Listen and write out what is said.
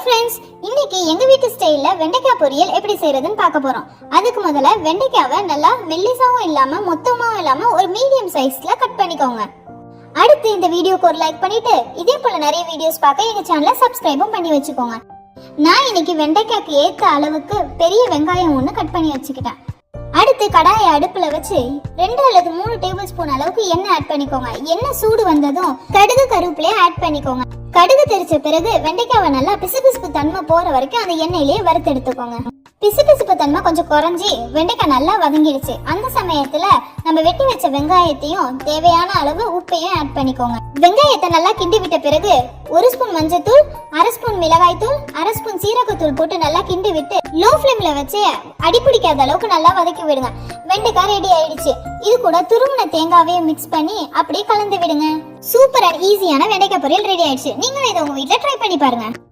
Friends, இன்னைக்கு எங்க வீட்டு ஸ்டைல்ல வெண்டைக்காய் பொரியல் எப்படி செய்யறதுன்னு பார்க்க போறோம். அதுக்கு முதல்ல வெண்டைக்காவை நல்லா மெல்லிசாவும் இல்லாம மொத்தமாவும் இல்லாம ஒரு மீடியம் சைஸ்ல கட் பண்ணிக்கோங்க. அடுத்து இந்த வீடியோக்கு ஒரு லைக் பண்ணிட்டு இதே போல நிறைய வீடியோஸ் பார்க்க எங்க சேனலை சப்ஸ்கிரைபும் பண்ணி வச்சுக்கோங்க. நான் இன்னைக்கு வெண்டைக்காய்க்கு ஏத்த அளவுக்கு பெரிய வெங்காயம் ஒன்று கட் பண்ணி வச்சுக்கிட்டேன். அடுத்து கடாயை அடுப்புல வச்சு 2 அல்லது 3 டேபிள் ஸ்பூன் அளவுக்கு எண்ணெய் ஆட் பண்ணிக்கோங்க. எண்ணெய் சூடு வந்ததும் கடுகு கருவேப்பிலையை ஆட் பண்ணிக்கோங்க. கடுகு தெரிச்ச பிறகு வெண்டைக்காவை நல்லா பிசுபிசுப்பு தன்மை போற வரைக்கும் அந்த எண்ணெயிலேயே வறுத்து எடுத்துக்கோங்க. பிசுபிசுப்பு தன்மை கொஞ்சம் குறைஞ்சி வெண்டைக்காய் நல்லா வதங்கிடுச்சு. அந்த சமயத்துல நம்ம வெட்டி வச்ச வெங்காயத்தையும் தேவையான அளவு உப்பையும் ஆட் பண்ணிக்கோங்க. வெங்காயத்தை நல்லா கிண்டி விட்ட பிறகு 1 ஸ்பூன் மஞ்சத்தூள், 1/2 ஸ்பூன் மிளகாய் தூள், 1/2 ஸ்பூன் சீரகத்தூள் போட்டு நல்லா கிண்டி விட்டு லோ ஃப்ளேம்ல வச்சு அடிப்பிடிக்காத அளவுக்கு நல்லா வதக்கி விடுங்க. வெண்டைக்காய் ரெடி ஆயிடுச்சு. இது கூட துருவின தேங்காவையும் மிக்ஸ் பண்ணி அப்படியே கலந்து விடுங்க. சூப்பர் அண்ட் ஈஸியான வெண்டைக்காய் பொரியல் ரெடி ஆயிடுச்சு. நீங்களும் இதை உங்க வீட்டுல ட்ரை பண்ணி பாருங்க.